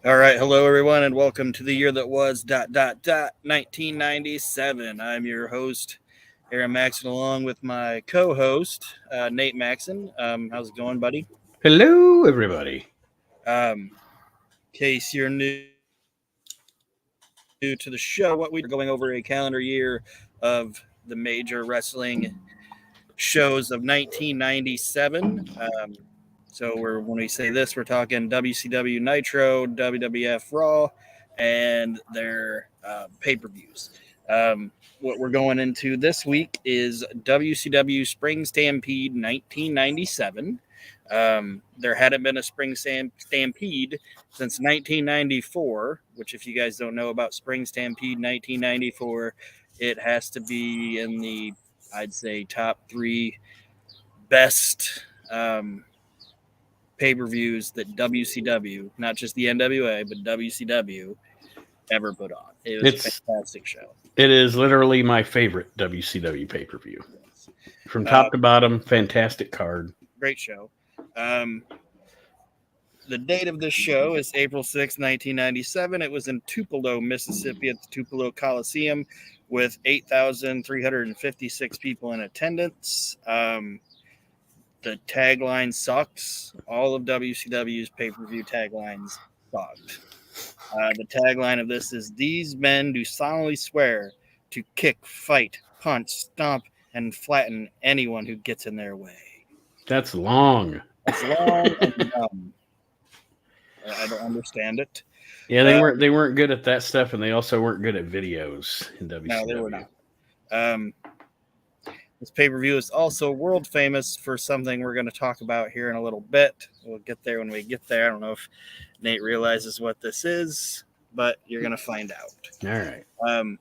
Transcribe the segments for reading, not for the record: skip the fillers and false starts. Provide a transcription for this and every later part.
All right, hello everyone, and welcome to the year that was 1997. I'm your host, Aaron Maxon, along with my co-host, Nate Maxon. How's it going, buddy? Hello, everybody. In case you're new to the show, what we do is we are going over a calendar year of the major wrestling shows of 1997. When we say this, we're talking WCW Nitro, WWF Raw, and their pay-per-views. What we're going into this week is WCW Spring Stampede 1997. There hadn't been a Spring Stampede since 1994, which, if you guys don't know about Spring Stampede 1994, it has to be in the, I'd say, top three best pay-per-views that WCW, not just the NWA, but WCW ever put on. It was a It's fantastic show. it is literally my favorite WCW pay per view, Yes. from Uh, top to bottom. Fantastic card. Great show. Um, the date of this show is April 6th, 1997. It was in Tupelo, Mississippi at the Tupelo Coliseum with 8,356 people in attendance. The tagline sucks. All of WCW's pay-per-view taglines sucked. The tagline of this is, "These men do solemnly swear to kick, fight, punch, stomp, and flatten anyone who gets in their way." That's long. That's long and dumb. I don't understand it. Yeah, they Uh, weren't they weren't good at that stuff, and they also weren't good at videos in no, they were WCW. not. Um, this pay per view is also world famous for something we're going to talk about here in a little bit. We'll get there when we get there. I don't know if Nate realizes what this is, but you're going to find out. All right. Um,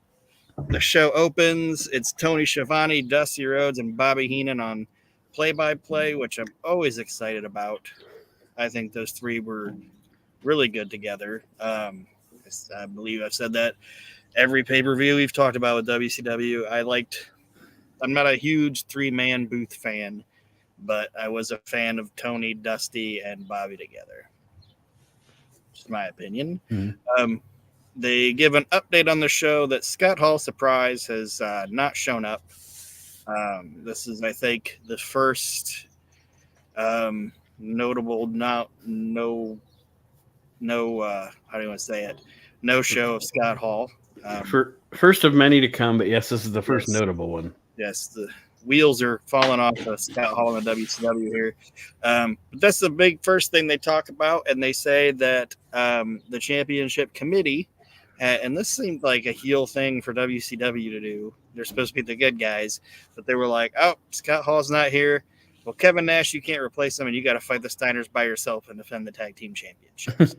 the show opens. It's Tony Schiavone, Dusty Rhodes, and Bobby Heenan on play-by-play, which I'm always excited about. I think those three were really good together. I believe I've said that every pay-per-view we've talked about with WCW. I'm not a huge three-man booth fan, but I was a fan of Tony, Dusty, and Bobby together. Just my opinion. Mhm. They give an update on the show that Scott Hall Surprise has not shown up. This is, I think, the first notable how do you want to say it? No show of Scott Hall. First of many to come, but yes, this is the first Yes, notable one. yes, the wheels are falling off of Scott Hall and the WCW here. But that's the big first thing they talk about, and they say that the championship committee, and this seemed like a heel thing for WCW to do. They're supposed to be the good guys, but they were like, "Oh, Scott Hall's not here. Well, Kevin Nash, you can't replace him, and you got to fight the Steiners by yourself and defend the tag team championships."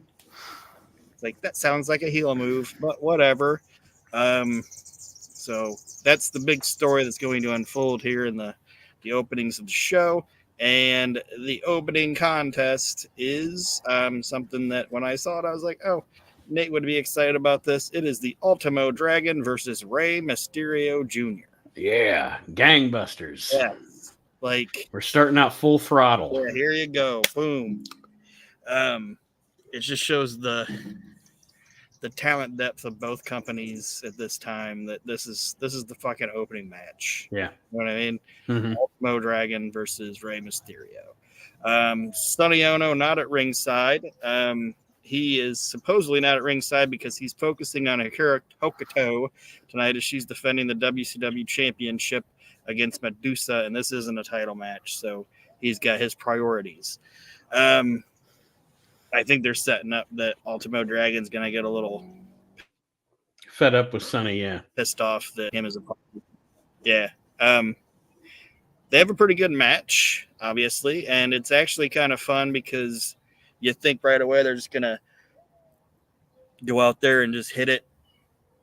It's like, that sounds like a heel move, but whatever. So that's the big story that's going to unfold here in the openings of the show. And the opening contest is something that when I saw it, I was like, oh, Nate would be excited about this. It is the Ultimo Dragon versus Rey Mysterio Jr. Yeah, gangbusters. Yeah. Like, We're starting out full throttle. yeah, here you go. Boom. It just shows the talent depth of both companies at this time, that this is the fucking opening match. Yeah. You know what I mean? Mm-hmm. Ultimo Dragon versus Rey Mysterio. Sonny Ono not at ringside. He is supposedly not at ringside because he's focusing on Akira Hokuto tonight as she's defending the WCW Championship against Medusa, and this isn't a title match, so he's got his priorities. I think they're setting up that Ultimo Dragon's going to get a little Fed up with Sonny, yeah. pissed off that him as a partner. Yeah. They have a pretty good match, obviously, and it's actually kind of fun because you think right away they're just going to go out there and just hit it,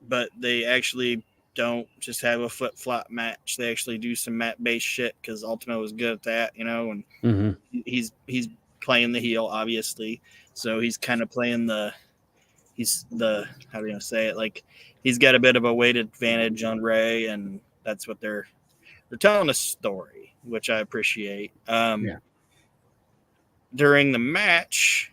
but they actually don't just have a flip-flop match. They actually do some mat-based shit because Ultimo is good at that, and Mm-hmm. he's playing the heel, obviously, so he's kind of playing how do you say it, like, he's got a bit of a weight advantage on Rey, and that's what they're telling a story, which I appreciate. Yeah. During the match,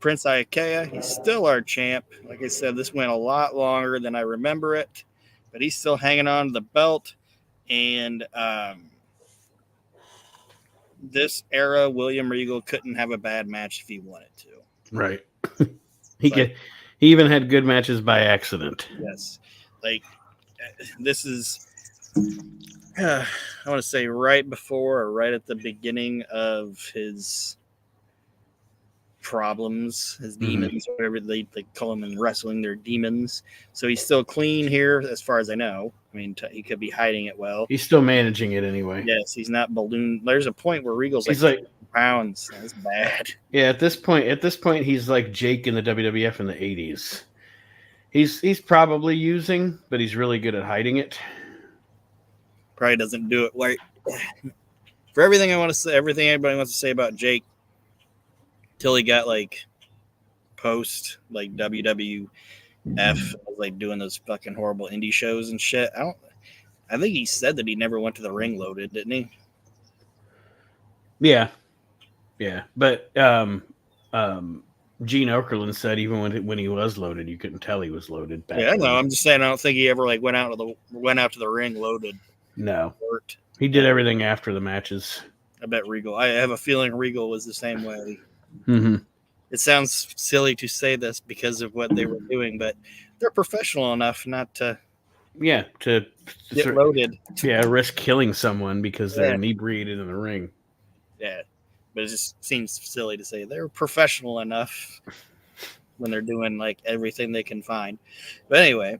Prince Iaukea, he's still our champ. Like I said, this went a lot longer than I remember it, but he's still hanging on to the belt. And this era, William Regal couldn't have a bad match if he wanted to. Right. He even had good matches by accident. Yes. Like, this is, I want to say right before or right at the beginning of his problems, his demons, whatever they call them in wrestling, they're demons. So he's still clean here, as far as I know. I mean, he could be hiding it well. He's still managing it anyway. Yes, he's not balloon. There's a point where Regal's He's like pounds. That's bad. Yeah, at this point, he's like Jake in the WWF in the 80s. He's probably using, but he's really good at hiding it. Probably doesn't do it right. For everything I want to say, everything everybody wants to say about Jake, till he got like post like WWF, like doing those fucking horrible indie shows and shit. I think he said that he never went to the ring loaded, didn't he? Yeah. But Gene Okerlund said even when he was loaded, you couldn't tell he was loaded. Yeah, no, I'm just saying I don't think he ever like went out to the ring loaded. No, he did everything after the matches. I bet Regal. I have a feeling Regal was the same way. Mm-hmm. It sounds silly to say this because of what they were doing, but they're professional enough not to. Yeah, to get loaded. Yeah, risk killing someone because they're inebriated in the ring. Yeah, but it just seems silly to say they're professional enough when they're doing like everything they can find. But anyway,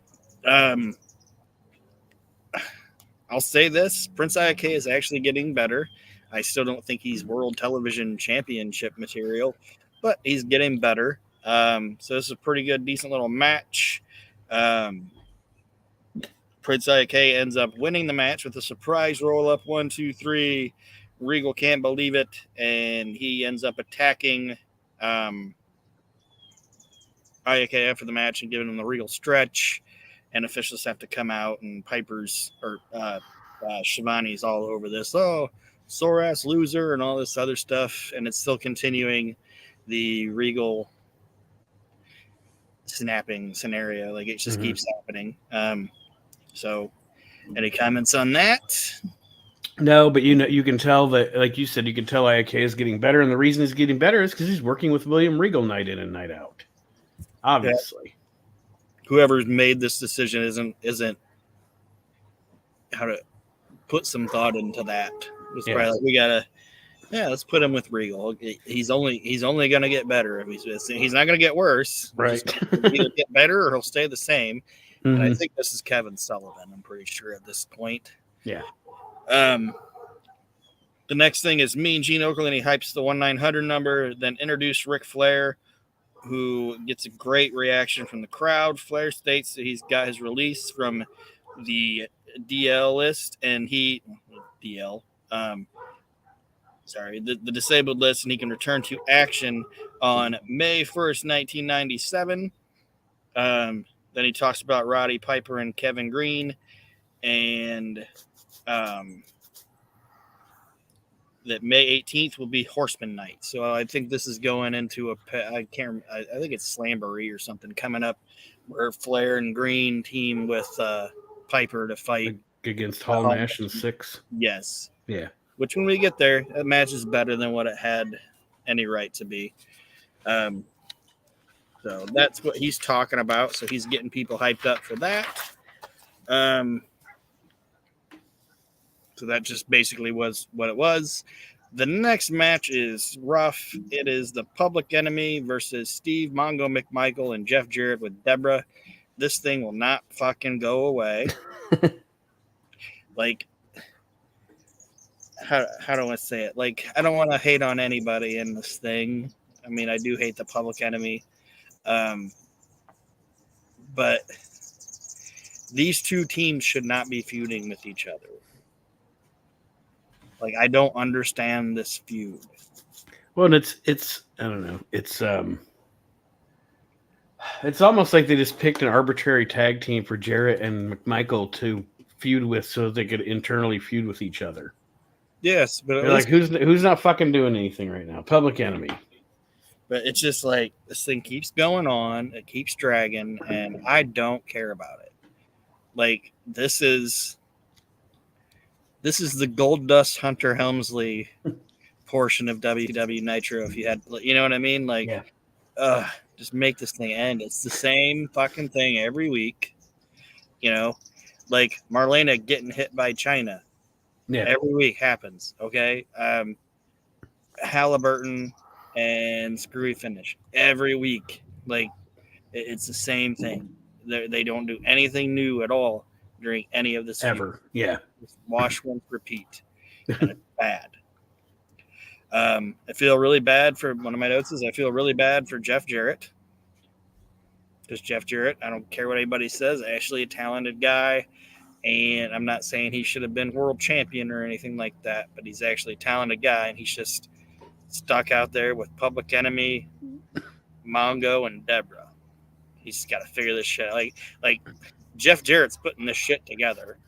I'll say this: Prince Iaukea is actually getting better. I still don't think he's World Television Championship material, but he's getting better. So this is a pretty good, decent little match. Prince Iaukea ends up winning the match with a surprise roll-up, 1, 2, 3. Regal can't believe it, and he ends up attacking Iaukea after the match and giving him the Regal stretch, and officials have to come out, and Piper's or Shivani's all over this. Oh, sore-ass loser and all this other stuff, and it's still continuing the Regal snapping scenario. Like, it just keeps happening. So, any comments on that? No, but you can tell that, like you said, you can tell Iaukea is getting better, and the reason he's getting better is because he's working with William Regal night in and night out. Obviously, yeah. Whoever's made this decision isn't how to put some thought into that. It's probably like let's put him with Regal. He's only gonna get better. He's not gonna get worse. Right? He'll either get better or he'll stay the same. And I think this is Kevin Sullivan. I'm pretty sure at this point. Yeah. The next thing is Mean Gene Okerlund. He hypes the 1-900 number, then introduced Ric Flair, who gets a great reaction from the crowd. Flair states that he's got his release from the DL list, and the disabled list, and he can return to action on May 1st, 1997. Then he talks about Roddy Piper and Kevin Green, and that May 18th will be Horseman Night. So I think this is going into I think it's Slamboree or something coming up where Flair and Green team with Piper to fight against Hall Nash and 6. Yes. Yeah. Which when we get there, that match is better than what it had any right to be. So that's what he's talking about. So he's getting people hyped up for that. So that just basically was what it was. The next match is rough. It is the Public Enemy versus Steve Mongo McMichael and Jeff Jarrett with Deborah. This thing will not fucking go away. Like, how do I say it? Like, I don't want to hate on anybody in this thing. I mean, I do hate the Public Enemy. But these two teams should not be feuding with each other. Like, I don't understand this feud. Well, it's I don't know. It's almost like they just picked an arbitrary tag team for Jarrett and McMichael to feud with so they could internally feud with each other. Yes, but they're like, who's not fucking doing anything right now? Public Enemy. But it's just like this thing keeps going on, it keeps dragging, and I don't care about it. Like this is the Gold Dust Hunter Helmsley portion of WCW Nitro. If you had, you know what I mean? Like, Yeah. just make this thing end. It's the same fucking thing every week. You know, like Marlena getting hit by China. Yeah. Every week happens. Okay. Halliburton and Screwy Finish every week. Like, it's the same thing. They don't do anything new at all during any of this Ever. Yeah. Just wash, rinse, repeat, and it's bad. I feel really bad for one of my notes is I feel really bad for Jeff Jarrett, because Jeff Jarrett, I don't care what anybody says, actually a talented guy, and I'm not saying he should have been world champion or anything like that, but he's actually a talented guy, and he's just stuck out there with Public Enemy, Mongo, and Deborah. He's got to figure this shit out. Like Jeff Jarrett's putting this shit together.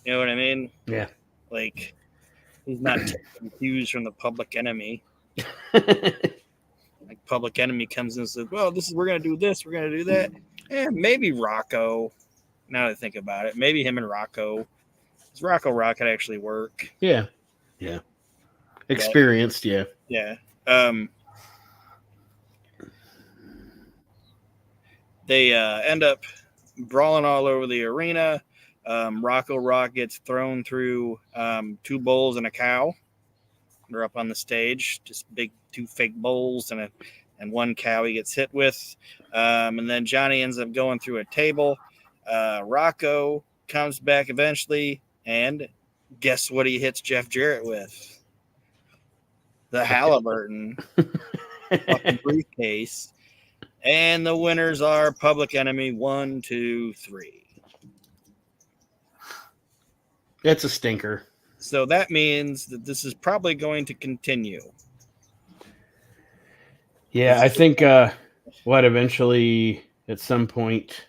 You know what I mean? Yeah. Like, he's not taking cues from the Public Enemy. Like, Public Enemy comes in and says, well, we're going to do this, we're going to do that. Maybe Rocco, now that I think about it, maybe him and Rocco. Does Rocco Rocket actually work? Yeah. Yeah. Experienced, yeah. Yeah. They end up brawling all over the arena. Rocco Rock gets thrown through 2 bulls and a cow. They're up on the stage, just big 2 fake bulls and 1 cow he gets hit with. And then Johnny ends up going through a table. Rocco comes back eventually, and guess what he hits Jeff Jarrett with? The Halliburton fucking briefcase. And the winners are Public Enemy 1, 2, 3. It's a stinker. So that means that this is probably going to continue. Yeah, I think eventually at some point,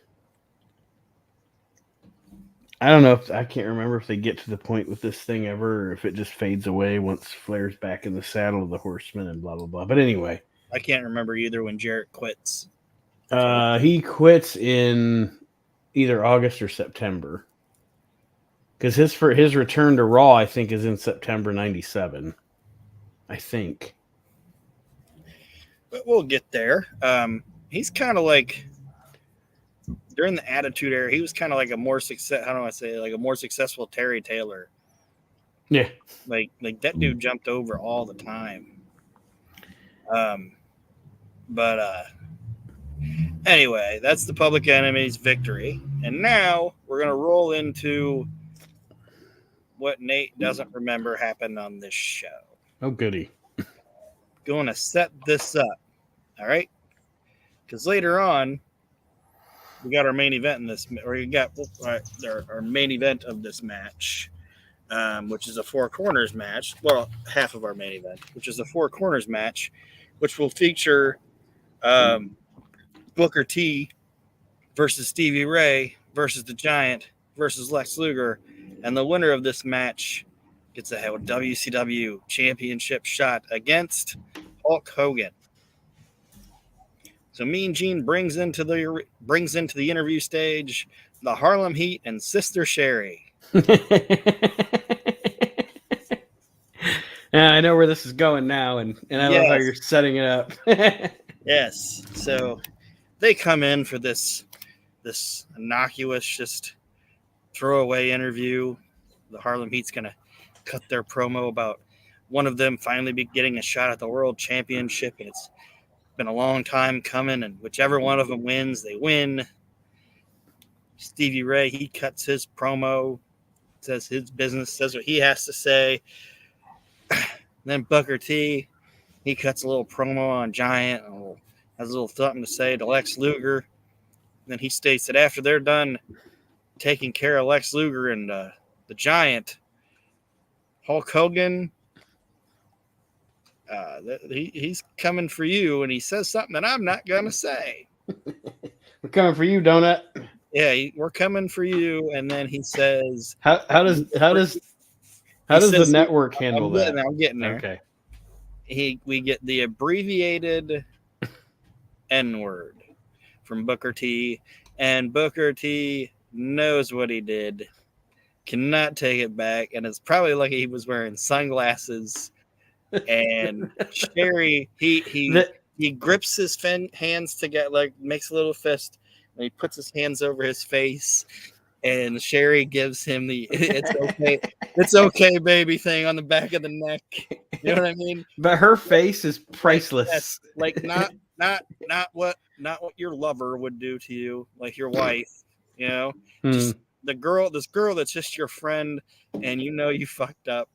I don't know if I can't remember if they get to the point with this thing ever, or if it just fades away once Flair's back in the saddle of the Horseman and blah blah blah. But anyway, I can't remember either when Jarrett quits. He quits in either August or September, because his return to Raw, I think, is in September '97. I think. But we'll get there. He's kind of like, during the Attitude Era, he was kind of like a more more successful Terry Taylor. Yeah. Like that dude jumped over all the time. But anyway, that's the Public Enemy's victory. And now we're going to roll into what Nate doesn't remember happened on this show. Oh, goody. Going to set this up. All right? Because later on, we got our main event in this, or you got our main event of this match, which is a 4 corners match. Well, half of our main event, which is a 4 corners match, which will feature Booker T versus Stevie Ray versus the Giant versus Lex Luger, and the winner of this match gets a WCW championship shot against Hulk Hogan. So Mean Gene brings into the interview stage the Harlem Heat and Sister Sherry. Yeah, I know where this is going now, and I love how you're setting it up. Yes. So they come in for this innocuous, just throwaway interview. The Harlem Heat's going to cut their promo about one of them finally be getting a shot at the world championship, and it's been a long time coming, and whichever one of them wins, they win. Stevie Ray, he cuts his promo, says his business, says what he has to say. Then Booker T, he cuts a little promo on Giant, and has a little something to say to Lex Luger. And then he states that after they're done taking care of Lex Luger and the Giant, Hulk Hogan, he's coming for you, and he says something that I'm not gonna say. We're coming for you, Donut. Yeah, we're coming for you. And then he says, How does the network handle that? I'm getting there. Okay. We get the abbreviated N-word from Booker T. And Booker T knows what he did, cannot take it back, and it's probably lucky he was wearing sunglasses. And Sherry, he grips his hands together, like makes a little fist, and he puts his hands over his face. And Sherry gives him the it's okay, baby thing on the back of the neck. You know what I mean? But her face is priceless. Like not what your lover would do to you, like your wife. You know, just this girl that's just your friend, and you know you fucked up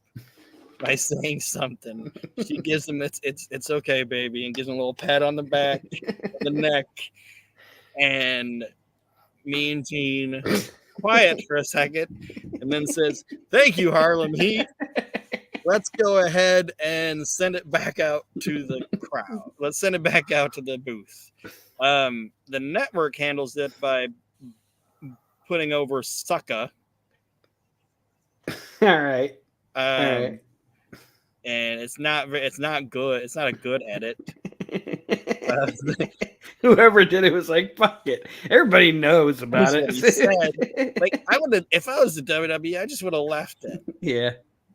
by saying something. She gives him it's okay, baby, and gives him a little pat on the back, the neck, and Mean Gene quiet for a second, and then says, "Thank you, Harlem Heat. Let's go ahead and send it back out to the crowd. Let's send it back out to the booth." The network handles it by putting over Sucka. All right. And it's not good. It's not a good edit. Whoever did it was like, fuck it. Everybody knows about it. He said. Like, I would have, if I was the WWE, I just would have left it. Yeah.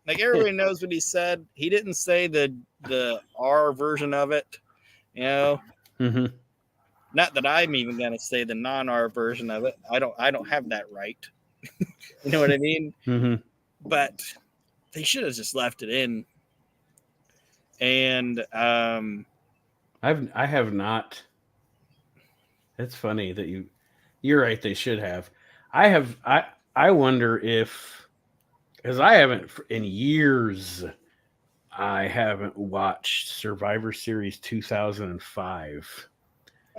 Like, everybody knows what he said. He didn't say the R version of it, you know. Mm-hmm. Not that I'm even gonna say the non-R version of it. I don't have that right. You know what I mean? Mm-hmm. But they should have just left it in. And I have not. It's funny that you're right. They should have. I wonder if, because I haven't in years. I haven't watched Survivor Series 2005.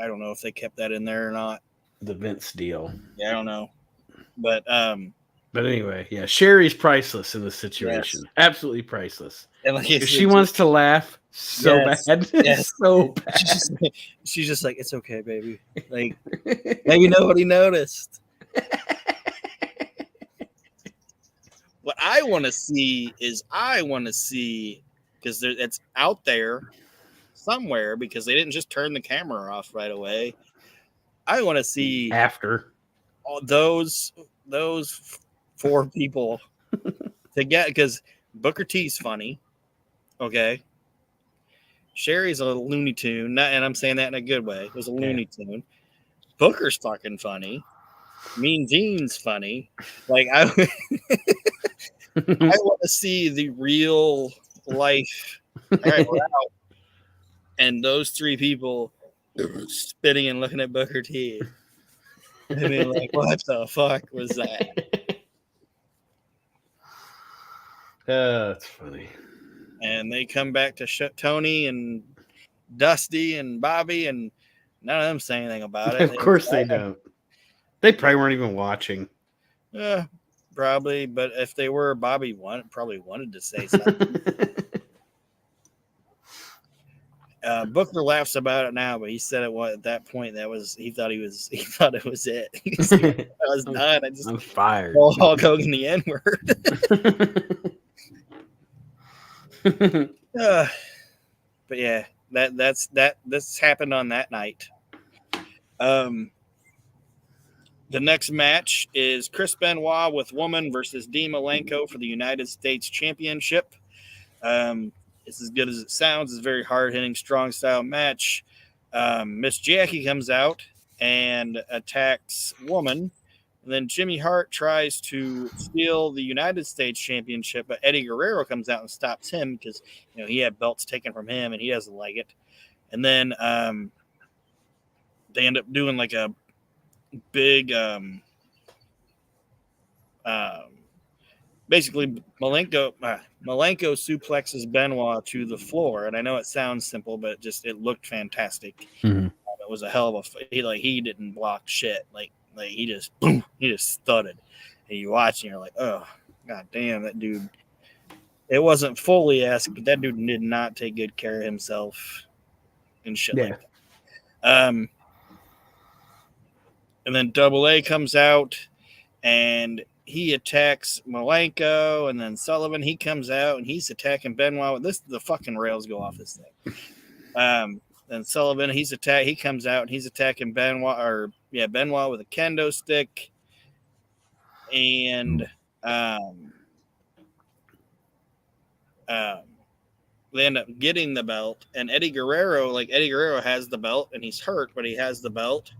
I don't know if they kept that in there or not. The Vince deal. Yeah, I don't know. But anyway, yeah, Sherry's priceless in this situation. Yes. Absolutely priceless. And like if she wants to laugh so bad, so bad. She's just like, it's okay, baby. Like, maybe nobody noticed. What I want to see is because it's out there somewhere, because they didn't just turn the camera off right away. I want to see after all those 4 people to get, because Booker T's funny. Okay. Sherry's a Looney Tune, and I'm saying that in a good way. It was a Looney Tune. Booker's fucking funny. Mean Gene's funny. Like, I want to see the real life. All right, we're out. And those 3 people spitting and looking at Booker T. I mean, like, what the fuck was that? That's funny. And they come back to Tony and Dusty and Bobby, and none of them say anything about it. Of course they don't. They probably weren't even watching. Probably, but if they were, Bobby probably wanted to say something. Booker laughs about it now, but he said at that point he thought it was it. I was done. I'm fired. Hulk Hogan the N-word. But yeah, this happened on that night. The next match is Chris Benoit with Woman versus Dean Malenko for the United States Championship. It's as good as it sounds. It's a very hard-hitting, strong-style match. Miss Jackie comes out and attacks Woman. And then Jimmy Hart tries to steal the United States Championship, but Eddie Guerrero comes out and stops him because he had belts taken from him and he doesn't like it. And then they end up doing like a big basically Malenko suplexes Benoit to the floor, and I know it sounds simple, but it looked fantastic. Mm-hmm. It was a hell of a he didn't block shit. Like he just thudded, and you watch and you're like, oh god damn, that dude. It wasn't Foley-esque, but that dude did not take good care of himself and shit like that. And then Double A comes out and he attacks Malenko, and then Sullivan, he comes out and he's attacking Benoit. The fucking rails go off this thing. Then Sullivan, he comes out and he's attacking Benoit with a kendo stick. And they end up getting the belt. And Eddie Guerrero has the belt and he's hurt, but he has the belt.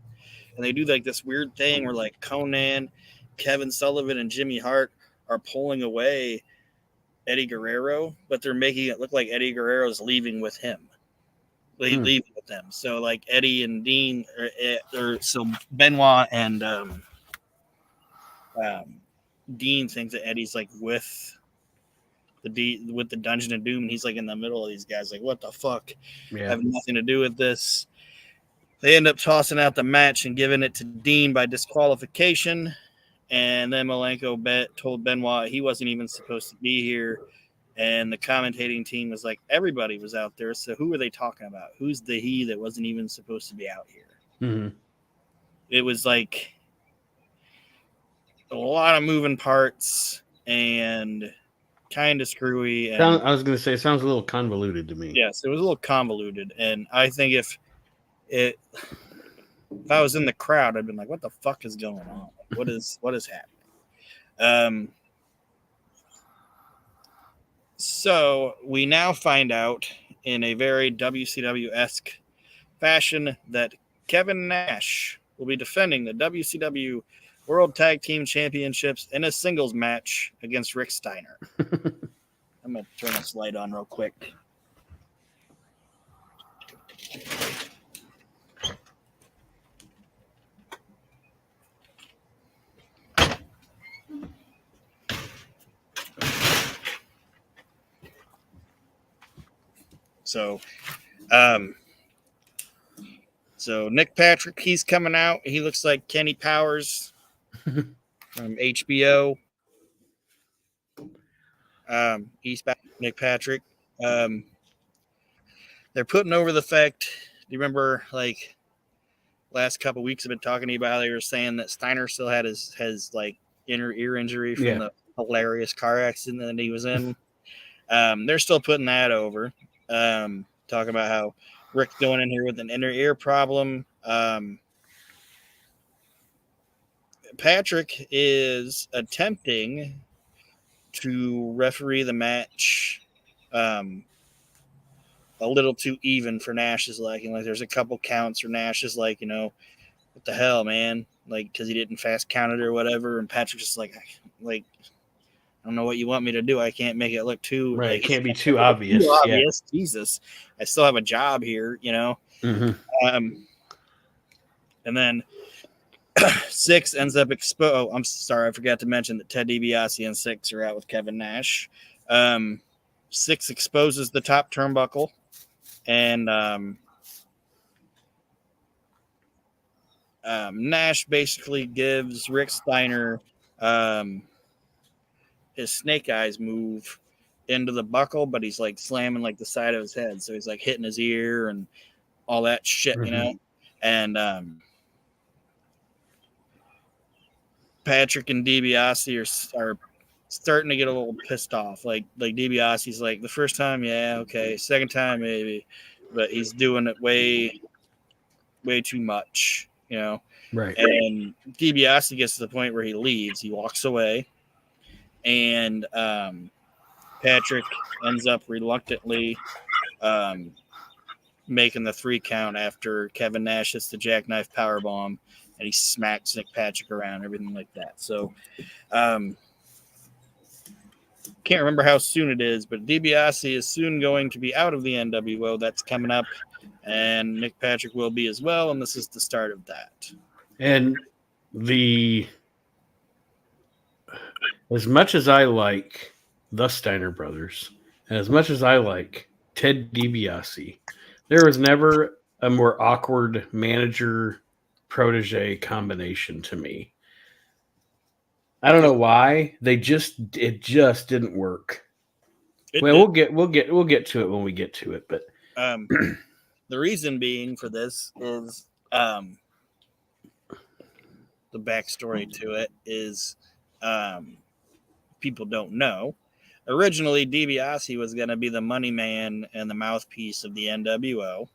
And they do like this weird thing where like Conan, Kevin Sullivan, and Jimmy Hart are pulling away Eddie Guerrero, but they're making it look like Eddie Guerrero's leaving with him. Leaving with them. So like Eddie and Dean, so Benoit and Dean thinks that Eddie's like with the Dungeon of Doom, and he's like in the middle of these guys. Like, what the fuck? Yeah. I have nothing to do with this. They end up tossing out the match and giving it to Dean by disqualification. And then Malenko told Benoit he wasn't even supposed to be here. And the commentating team was like, everybody was out there. So who are they talking about? Who's the he that wasn't even supposed to be out here? Mm-hmm. It was like a lot of moving parts and kind of screwy. And, I was going to say, it sounds a little convoluted to me. Yes, it was a little convoluted. And I think if I was in the crowd, I'd been like, what the fuck is going on? What is happening? So we now find out in a very WCW-esque fashion that Kevin Nash will be defending the WCW World Tag Team Championships in a singles match against Rick Steiner. I'm going to turn this light on real quick. So Nick Patrick, he's coming out. He looks like Kenny Powers from HBO. He's back, Nick Patrick. They're putting over the fact. Do you remember, like, last couple of weeks I've been talking to you about how they were saying that Steiner still had his like inner ear injury from the hilarious car accident that he was in. They're still putting that over. Talking about how Rick's going in here with an inner ear problem. Patrick is attempting to referee the match a little too even for Nash's liking. Like, there's a couple counts where Nash is like, what the hell, man? Like, because he didn't fast count it or whatever. And Patrick's just like, I don't know what you want me to do. I can't make it look too right. Like, it can't be too obvious. Too obvious. Yeah. Jesus, I still have a job here, Mm-hmm. And then Six ends up I'm sorry, I forgot to mention that Ted DiBiase and Six are out with Kevin Nash. Six exposes the top turnbuckle, and Nash basically gives Rick Steiner his snake eyes move into the buckle, but he's like slamming like the side of his head, so he's like hitting his ear and all that shit, and Patrick and DiBiase are starting to get a little pissed off. Like DiBiase's like, the first time, yeah, okay, second time maybe, but he's doing it way too much, Right. And DiBiase gets to the point where he leaves. He walks away, and Patrick ends up reluctantly making the 3 count after Kevin Nash hits the jackknife powerbomb, and he smacks Nick Patrick around, everything like that. So can't remember how soon it is, but DiBiase is soon going to be out of the NWO. That's coming up, and Nick Patrick will be as well, and this is the start of that. And as much as I like the Steiner brothers, and as much as I like Ted DiBiase, there was never a more awkward manager-protege combination to me. I don't know why. It just didn't work. We'll get to it when we get to it, but the reason being for this is the backstory to it is people don't know. Originally, DiBiase was going to be the money man and the mouthpiece of the NWO.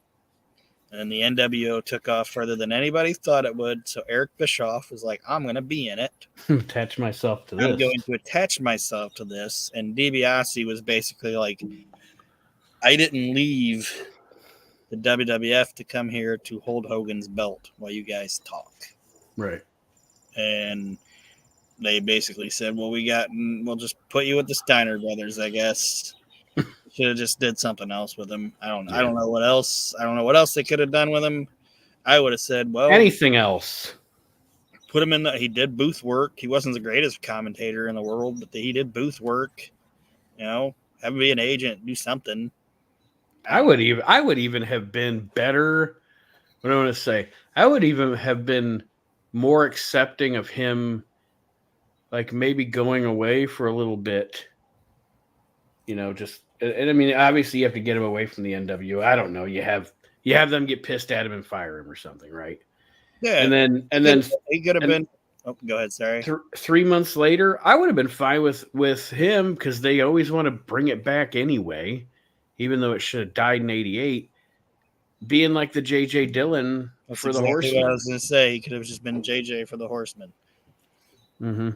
And the NWO took off further than anybody thought it would. So Eric Bischoff was like, I'm going to be in it. Attach myself to this. I'm going to attach myself to this. And DiBiase was basically like, I didn't leave the WWF to come here to hold Hogan's belt while you guys talk. Right. And they basically said, well, we'll just put you with the Steiner brothers, I guess. Should have just did something else with him. I don't know what else. I don't know what else they could have done with him. I would have said, well, anything else. Put him in he did booth work. He wasn't the greatest commentator in the world, but he did booth work. Have him be an agent, do something. I would even have been better. What do I want to say? I would even have been more accepting of him, like maybe going away for a little bit. Just, and I mean, obviously you have to get him away from the NWO. I don't know. You have them get pissed at him and fire him or something, right? Yeah. And then he could have been. Oh, go ahead. Sorry. 3 months later, I would have been fine with him because they always want to bring it back anyway, even though it should have died in '88. Being like the J.J. Dillon for the Horsemen. What I was going to say, he could have just been J.J. for the Horsemen. Mm-hmm.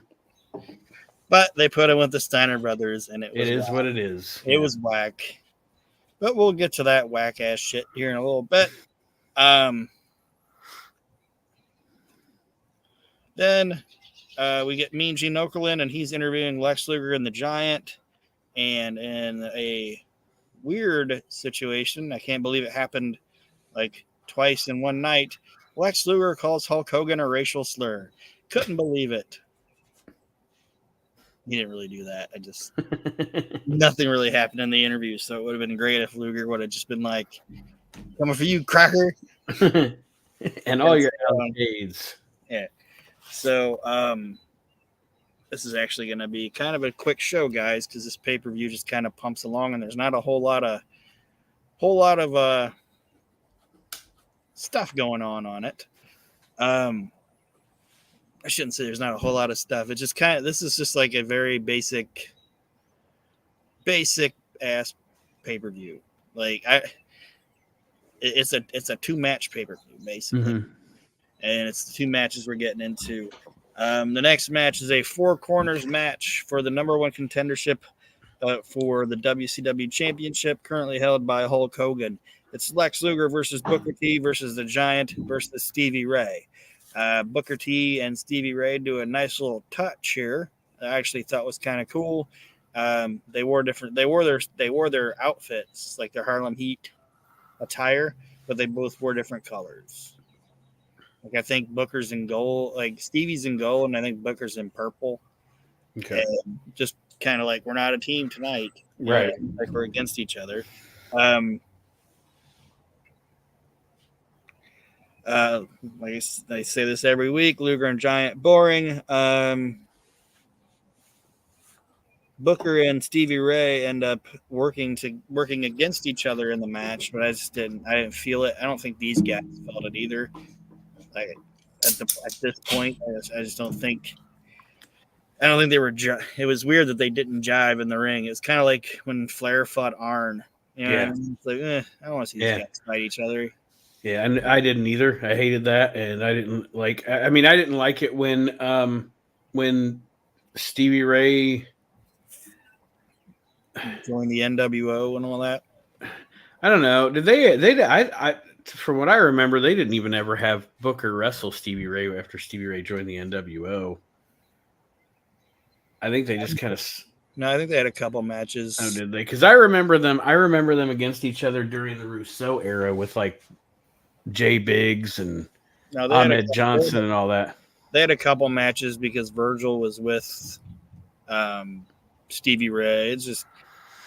But they put him with the Steiner brothers, and it is what it is. It was whack. But we'll get to that whack ass shit here in a little bit. Then we get Mean Gene Okerlund, and he's interviewing Lex Luger and the Giant. And in a weird situation, I can't believe it happened like twice in one night, Lex Luger calls Hulk Hogan a racial slur. Couldn't believe it. He didn't really do that. Nothing really happened in the interview, so it would have been great if Luger would have just been like, coming for you, cracker. And all your AIDS. Yeah. So this is actually going to be kind of a quick show, guys, because this pay-per-view just kind of pumps along, and there's not a whole lot of stuff going on it. I shouldn't say there's not a whole lot of stuff. It's just this is just like a very basic ass pay-per-view. Like it's a 2-match pay-per-view basically. Mm-hmm. And it's the 2 matches we're getting into. The next match is a 4 corners match for the number 1 contendership for the WCW Championship, currently held by Hulk Hogan. It's Lex Luger versus Booker T versus the Giant versus Stevie Ray. Booker T and Stevie Ray do a nice little touch here. I actually thought was kind of cool. They wore their outfits, like their Harlem Heat attire, but they both wore different colors. Like I think Booker's in gold, like Stevie's in gold, and I think Booker's in purple. Okay. And just kind of like we're not a team tonight, right? Like we're against each other. Like I say this every week, Luger and Giant boring. Booker and Stevie Ray end up working against each other in the match, but I didn't feel it. I don't think these guys felt it either. Like at this point, I just don't think. I don't think they were. It was weird that they didn't jive in the ring. It's kind of like when Flair fought Arn. Yeah. It's like, I don't want to see these guys fight each other. Yeah, and I didn't either. I hated that, and I didn't like. I mean, I didn't like it when Stevie Ray joined the NWO and all that. I don't know. Did they? I from what I remember, they didn't even ever have Booker wrestle Stevie Ray after Stevie Ray joined the NWO. I think they just kind of. No, I think they had a couple matches. Oh, did they? Because I remember them against each other during the Rousseau era with like Jay Biggs and Ahmed Johnson and all that. They had a couple matches because Virgil was with Stevie Ray. It's just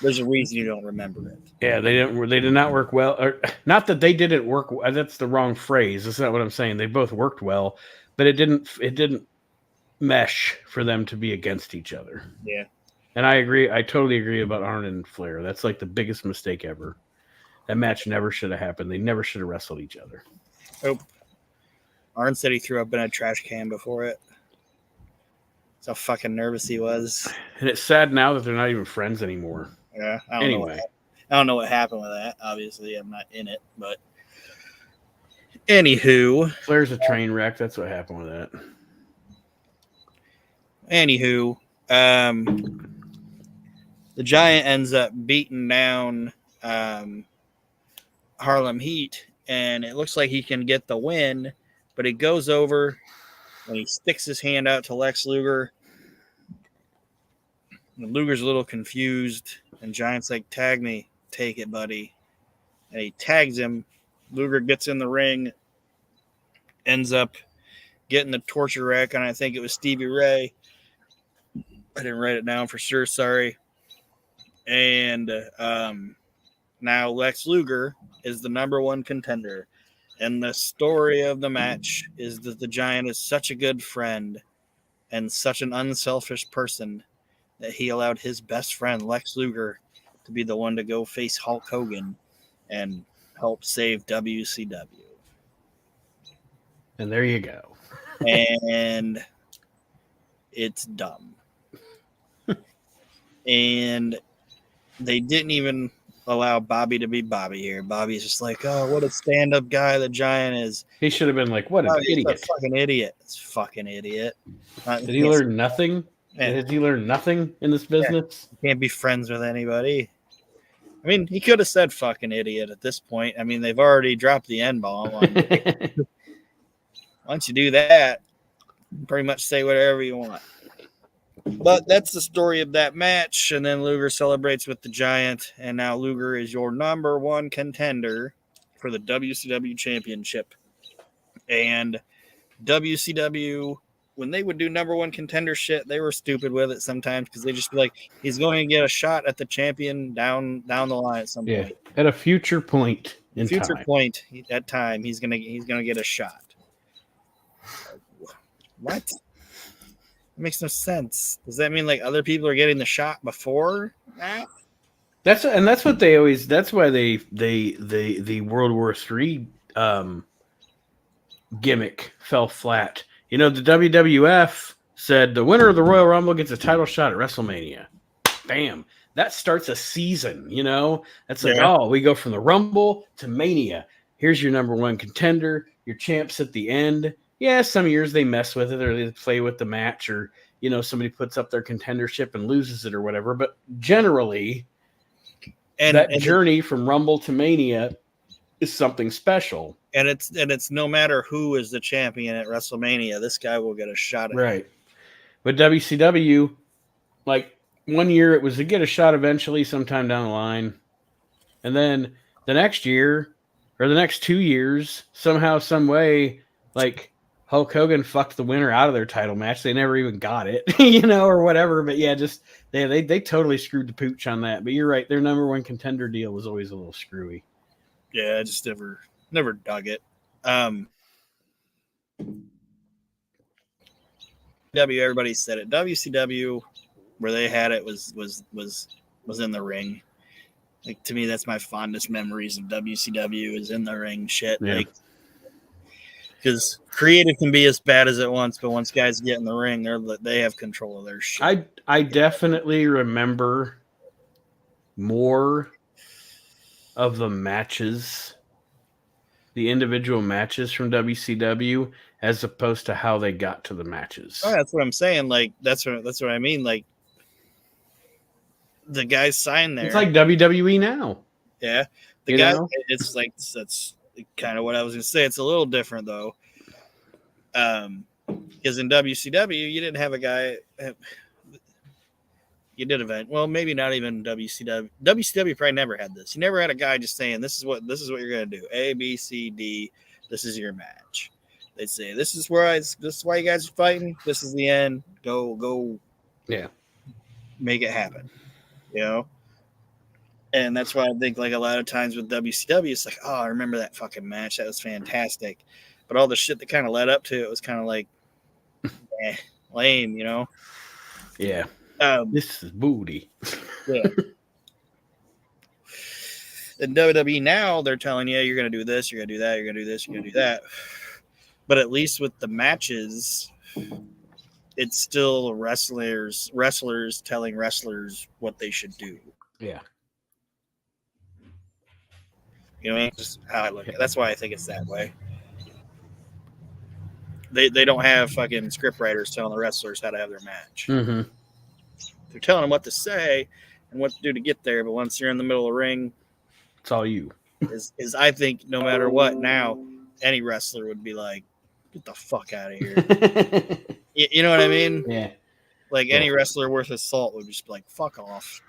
there's a reason you don't remember it. Yeah, they did not work well. Or, not that they didn't work. That's the wrong phrase. That's not what I'm saying. They both worked well, but it didn't mesh for them to be against each other. Yeah. And I agree. I totally agree about Arn and Flair. That's like the biggest mistake ever. That match never should have happened. They never should have wrestled each other. Oh. Arn said he threw up in a trash can before it. That's how fucking nervous he was. And it's sad now that they're not even friends anymore. Yeah. I don't know what happened with that. Obviously, I'm not in it, but Anywho, Flair's a train wreck. That's what happened with that. The Giant ends up beating down Harlem Heat, and it looks like he can get the win, but it goes over when he sticks his hand out to Lex Luger. And Luger's a little confused, and Giant's like, tag me. Take it, buddy. And he tags him. Luger gets in the ring, ends up getting the torture rack on, I think it was Stevie Ray. I didn't write it down for sure, sorry. And now Lex Luger is the number one contender. And the story of the match is that the Giant is such a good friend and such an unselfish person that he allowed his best friend, Lex Luger, to be the one to go face Hulk Hogan and help save WCW. And there you go. And it's dumb. And they didn't even allow Bobby to be Bobby here. Bobby's just like, oh, what a stand-up guy the Giant is. He should have been like, what an idiot. A fucking idiot. It's fucking idiot. Did he learn nothing? Did he learn nothing in this business? Yeah. Can't be friends with anybody. I mean, he could have said fucking idiot at this point. I mean, they've already dropped the N-bomb. Once you do that, pretty much say whatever you want. But that's the story of that match. And then Luger celebrates with the Giant. And now Luger is your number one contender for the WCW Championship. And WCW, when they would do number one contender shit, they were stupid with it sometimes because they just be like, he's going to get a shot at the champion down the line at some point. At a future point in point at time, he's gonna get a shot. What? It makes no sense. Does that mean like other people are getting the shot before that? That's what they always. That's why the World War III gimmick fell flat. You know, the WWF said the winner of the Royal Rumble gets a title shot at WrestleMania. Bam. That starts a season, you know? That's like, oh, we go from the Rumble to Mania. Here's your number one contender. Your champs at the end. Yeah, some years they mess with it or they play with the match or, you know, somebody puts up their contendership and loses it or whatever. But generally, that journey from Rumble to Mania is something special. And it's no matter who is the champion at WrestleMania, this guy will get a shot at it. But WCW, like, one year it was to get a shot eventually sometime down the line. And then the next year or the next 2 years, somehow, some way, like Hulk Hogan fucked the winner out of their title match. They never even got it, you know, or whatever. But yeah, just they totally screwed the pooch on that. But you're right. Their number one contender deal was always a little screwy. Yeah, I just never dug it. Everybody said it. WCW, where they had it was in the ring. Like, to me, that's my fondest memories of WCW is in the ring shit. Yeah. Like, because creative can be as bad as it wants, but once guys get in the ring, they have control of their shit. I definitely remember more of the matches, the individual matches from WCW, as opposed to how they got to the matches. Oh, that's what I'm saying. Like, that's what I mean. Like, the guys signed there. It's like WWE now. Yeah, the guy. It's like that's kind of what I was going to say. It's a little different though, because in WCW you didn't have a guy. You did event. Well, maybe not even WCW. WCW probably never had this. You never had a guy just saying, "This is what you're going to do. A, B, C, D. This is your match." They'd say, "This is why you guys are fighting. This is the end. Go. Yeah, make it happen." You know. And that's why I think, like, a lot of times with WCW, it's like, oh, I remember that fucking match. That was fantastic. But all the shit that kind of led up to it was kind of like, lame, you know? Yeah. This is booty. Yeah. In WWE now, they're telling you, you're going to do this, you're going to do that, you're going to do this, you're going to do that. But at least with the matches, it's still wrestlers telling wrestlers what they should do. Yeah. You know what I mean? Just how I look at it. That's why I think it's that way. they don't have fucking script writers telling the wrestlers how to have their match. Mm-hmm. They're telling them what to say and what to do to get there, but once you're in the middle of the ring, It's all you. is I think no matter what now, any wrestler would be like, get the fuck out of here. You know what I mean? Yeah. Like any wrestler worth his salt would just be like, fuck off.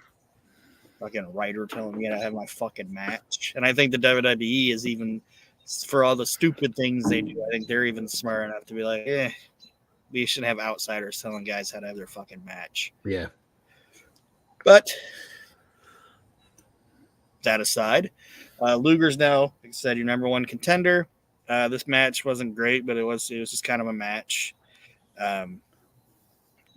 Fucking writer telling me to have my fucking match. And I think the WWE is even, for all the stupid things they do, I think they're even smart enough to be like, we should have outsiders telling guys how to have their fucking match. Yeah. But that aside, Luger's now, like I said, your number one contender. This match wasn't great, but it was just kind of a match. The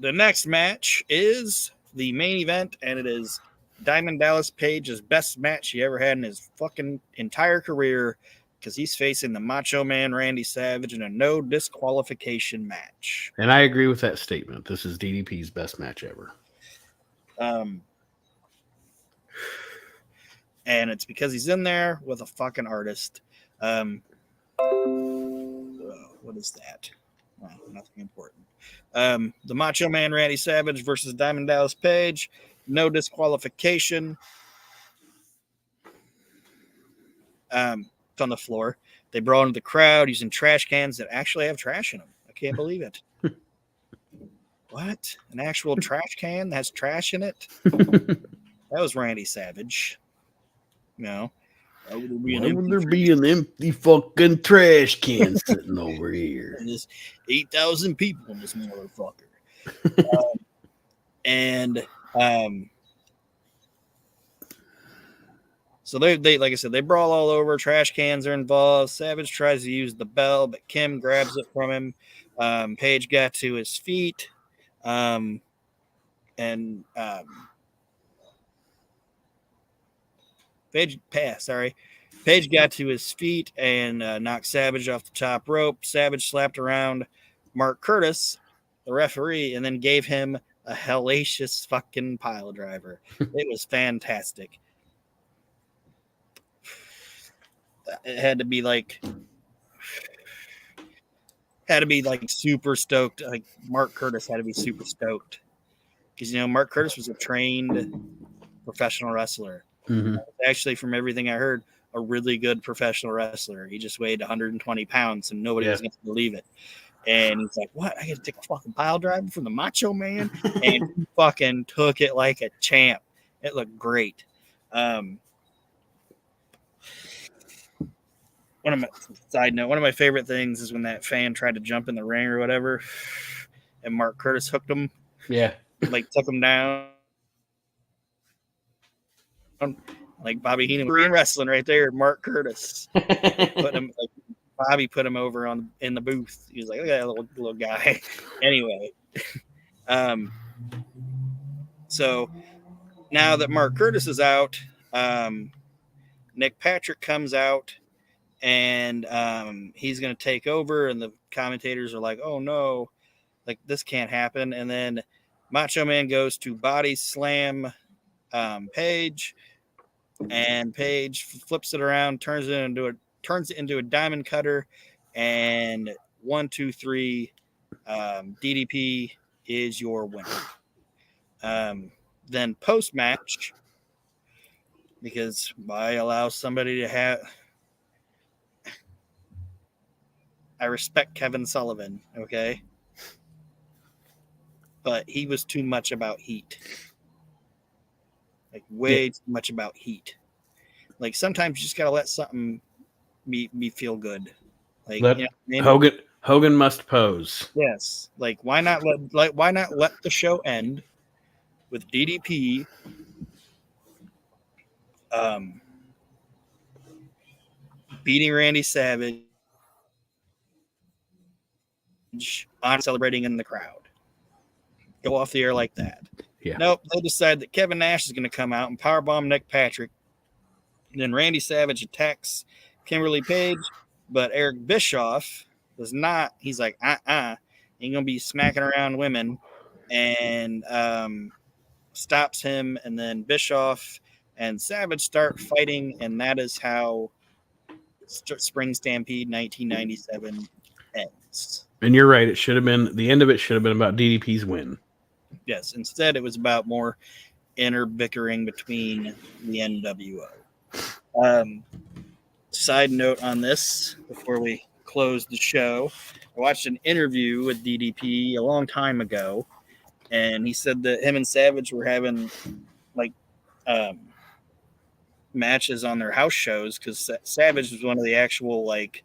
next match is the main event, and it is Diamond Dallas Page's best match he ever had in his fucking entire career, because he's facing the Macho Man Randy Savage in a no disqualification match. And I agree with that statement. This is DDP's best match ever. And it's because he's in there with a fucking artist. What is that? Well, nothing important. The Macho Man Randy Savage versus Diamond Dallas Page. No disqualification. It's on the floor. They brawl into the crowd using trash cans that actually have trash in them. I can't believe it. What? An actual trash can that has trash in it? That was Randy Savage. No. Why would there be an empty fucking trash can sitting over here? And there's 8,000 people in this motherfucker. So they like I said, they brawl all over. Trash cans are involved. Savage tries to use the bell, but Kim grabs it from him. Page got to his feet. Page got to his feet and knocked Savage off the top rope. Savage slapped around Mark Curtis, the referee, and then gave him a hellacious fucking pile driver. It was fantastic. It had to be like super stoked. Like Mark Curtis had to be super stoked because Mark Curtis was a trained professional wrestler. Mm-hmm. Actually, from everything I heard, a really good professional wrestler. He just weighed 120 pounds, and nobody was going to believe it. And he's like, "What? I got to take a fucking pile driver from the Macho Man?" And he fucking took it like a champ. It looked great. One of my favorite things is when that fan tried to jump in the ring or whatever, and Mark Curtis hooked him. Yeah, like took him down. Like Bobby Heenan, Korean wrestling right there. Mark Curtis Bobby put him over in the booth. He was like, "Look at that little guy." Anyway, so now that Mark Curtis is out, Nick Patrick comes out, and he's going to take over. And the commentators are like, "Oh no, like this can't happen." And then Macho Man goes to body slam Page. And Page flips it around, turns it into a diamond cutter, and 1, 2, 3, DDP is your winner. Then post match, because why allow somebody to have? I respect Kevin Sullivan, okay, but he was too much about heat. Like way too much about heat. Like sometimes you just gotta let something be feel good. Like Hogan must pose. Yes. Like why not let the show end with DDP beating Randy Savage on celebrating in the crowd. Go off the air like that. Yeah. Nope, they decide that Kevin Nash is going to come out and powerbomb Nick Patrick. And then Randy Savage attacks Kimberly Page, but Eric Bischoff does not. He's like, ain't going to be smacking around women, and stops him. And then Bischoff and Savage start fighting, and that is how Spring Stampede 1997 ends. loose. And you're right. It should have been the end of it. Should have been about DDP's win. Yes. Instead, it was about more inner bickering between the NWO. Side note on this before we close the show, I watched an interview with DDP a long time ago, and he said that him and Savage were having like matches on their house shows because Savage was one of the actual like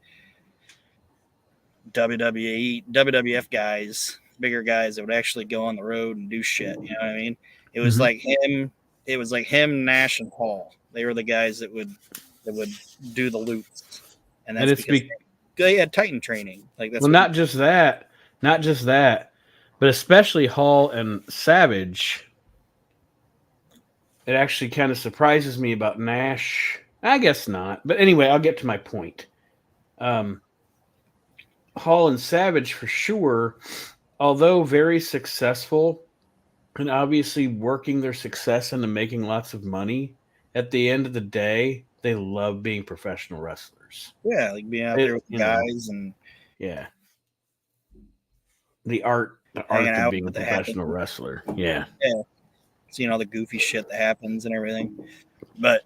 WWE, WWF guys, bigger guys that would actually go on the road and do shit. You know what I mean? It was like him. It was like him, Nash, and Hall. They were the guys that would do the loops, and that's because they had Titan training. Like that's not just that, but especially Hall and Savage. It actually kind of surprises me about Nash. I guess not, but anyway, I'll get to my point. Hall and Savage for sure, although very successful and obviously working their success into making lots of money, at the end of the day, they love being professional wrestlers. Yeah, like being out there with the guys and the art of being a professional wrestler. Yeah. Yeah. Seeing all the goofy shit that happens and everything. But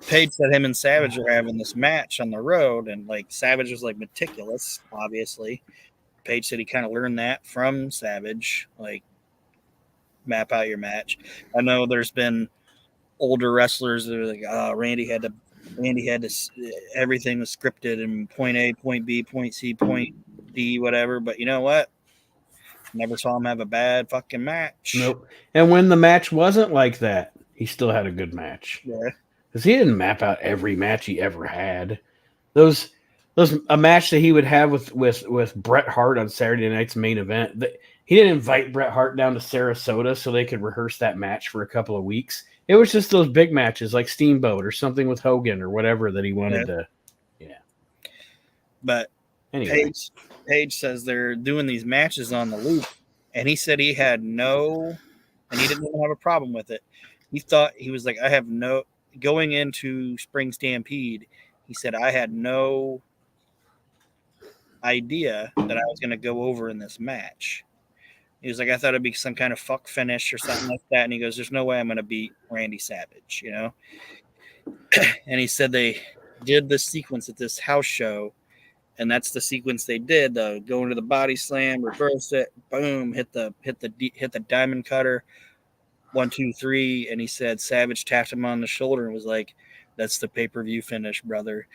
Paige said him and Savage are having this match on the road, and like Savage was like meticulous, obviously. Paige said he kind of learned that from Savage, like map out your match. I know there's been older wrestlers that are like, oh, Randy had to, everything was scripted and point A, point B, point C, point D, whatever. But you know what? Never saw him have a bad fucking match. Nope. And when the match wasn't like that, he still had a good match. Yeah. Because he didn't map out every match he ever had. A match that he would have with Bret Hart on Saturday night's main event. He didn't invite Bret Hart down to Sarasota so they could rehearse that match for a couple of weeks. It was just those big matches like Steamboat or something with Hogan or whatever that he wanted to. Yeah. But anyway. Paige says they're doing these matches on the loop, and he said he had and he didn't even have a problem with it. He was like, going into Spring Stampede, he said, I had no idea that I was going to go over in this match. He was like, I thought it'd be some kind of fuck finish or something like that. And he goes, there's no way I'm going to beat Randy Savage, you know? And he said they did this sequence at this house show, and that's the sequence they did. Go into the body slam, reverse it, boom, hit the diamond cutter, 1, 2, 3. And he said Savage tapped him on the shoulder and was like, "That's the pay-per-view finish, brother."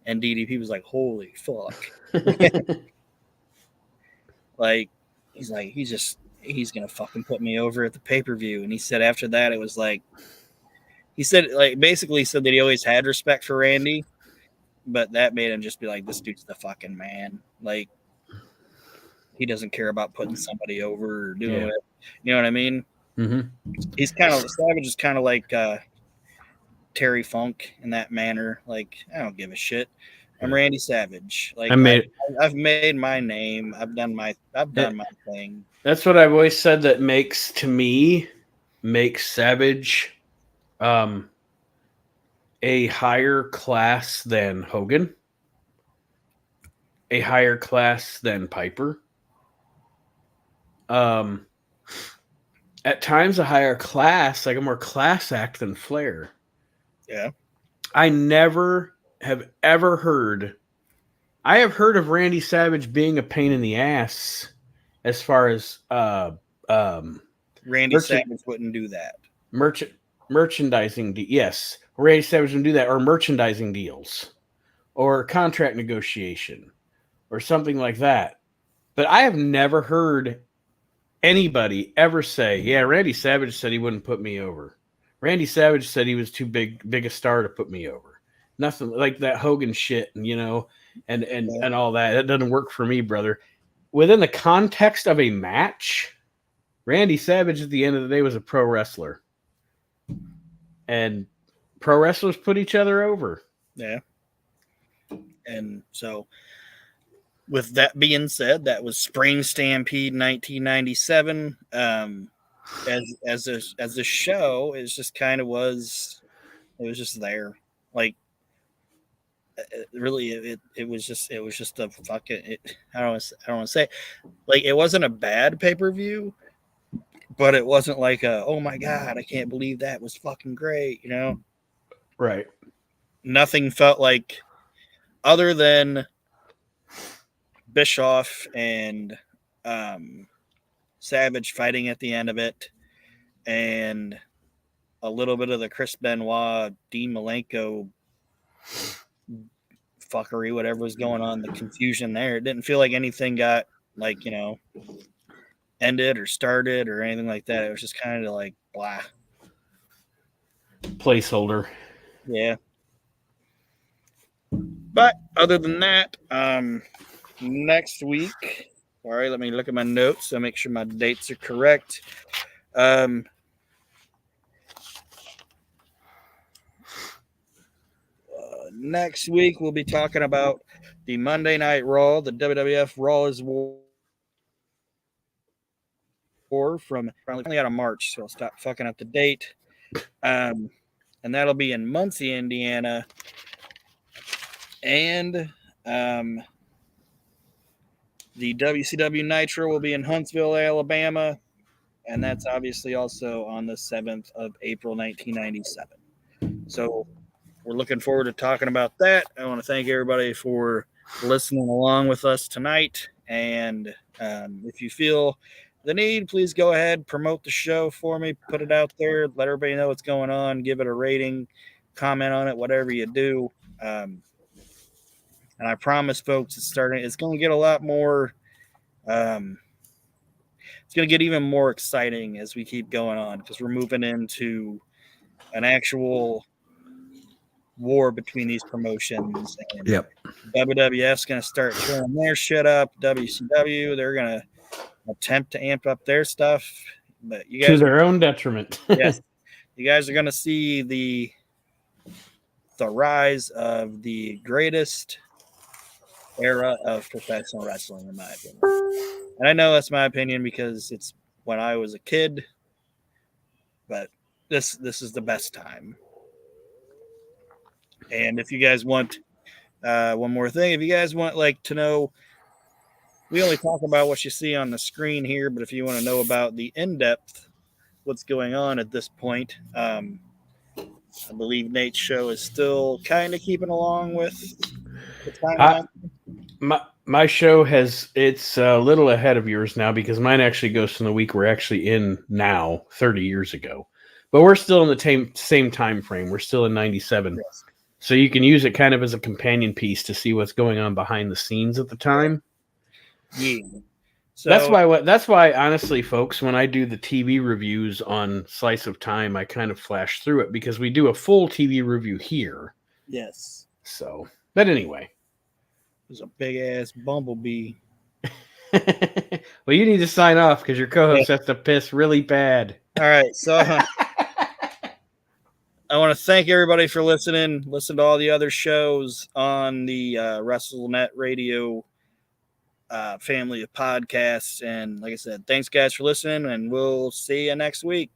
And DDP was like, "Holy fuck!" Like he's gonna fucking put me over at the pay-per-view. And he said after that it was like basically said that he always had respect for Randy. But that made him just be like, this dude's the fucking man. Like, he doesn't care about putting somebody over or doing it. You know what I mean? Mm-hmm. Savage is kind of like Terry Funk in that manner. Like, I don't give a shit. I'm Randy Savage. Like, I've made my name. I've done my thing. That's what I've always said. That makes Savage a higher class than Hogan, a higher class than Piper, at times a higher class, like a more class act than Flair. Yeah. I never have ever heard. I have heard of Randy Savage being a pain in the ass as far as Randy Savage wouldn't do that. Merchandising, yes. Randy Savage would do that, or merchandising deals, or contract negotiation, or something like that. But I have never heard anybody ever say, "Yeah, Randy Savage said he wouldn't put me over. Randy Savage said he was too big a star to put me over." Nothing like that Hogan shit, and and all that. That doesn't work for me, brother. Within the context of a match, Randy Savage at the end of the day was a pro wrestler. And pro wrestlers put each other over. Yeah. And so, with that being said, that was Spring Stampede 1997. As a show, it just kind of was. It was just there. Like, it was just a fucking. I don't want to say like it wasn't a bad pay-per-view, but it wasn't like oh my god, I can't believe that was fucking great. Right. Nothing felt like other than Bischoff and Savage fighting at the end of it, and a little bit of the Chris Benoit, Dean Malenko fuckery, whatever was going on, the confusion there. It didn't feel like anything got like, ended or started or anything like that. It was just kind of like blah. Placeholder. Yeah. But other than that, next week, all right, let me look at my notes so make sure my dates are correct. Next week, we'll be talking about the Monday Night Raw, the WWF Raw is War from probably out of March, so I'll stop fucking up the date. And that'll be in Muncie, Indiana. And the WCW Nitro will be in Huntsville, Alabama. And that's obviously also on the 7th of April, 1997. So we're looking forward to talking about that. I want to thank everybody for listening along with us tonight. And if you feel the need, please go ahead, promote the show for me, put it out there, let everybody know what's going on, give it a rating, comment on it, whatever you do. And I promise, folks, it's going to get a lot more. It's going to get even more exciting as we keep going on because we're moving into an actual war between these promotions. And Yep. WWF's going to start tearing their shit up. WCW, they're going to attempt to amp up their stuff. But you guys, to their own detriment. Yes, you guys are going to see the rise of the greatest era of professional wrestling, in my opinion. And I know that's my opinion because it's when I was a kid, but this is the best time. And if you guys want one more thing, if you guys want to know, we only talk about what you see on the screen here, but if you want to know about the in-depth what's going on at this point, I believe Nate's show is still kind of keeping along with the timeline. My show it's a little ahead of yours now because mine actually goes from the week we're actually in now, 30 years ago. But we're still in the same time frame. We're still in 97. Yes. So you can use it kind of as a companion piece to see what's going on behind the scenes at the time. Yeah. So that's why honestly, folks, when I do the TV reviews on Slice of Time, I kind of flash through it because we do a full TV review here. Yes. So, but anyway. There's a big ass bumblebee. Well, you need to sign off because your co-host has to piss really bad. All right, so I want to thank everybody for listening. Listen to all the other shows on the WrestleNet Radio family of podcasts. And like I said, thanks guys for listening, and we'll see you next week.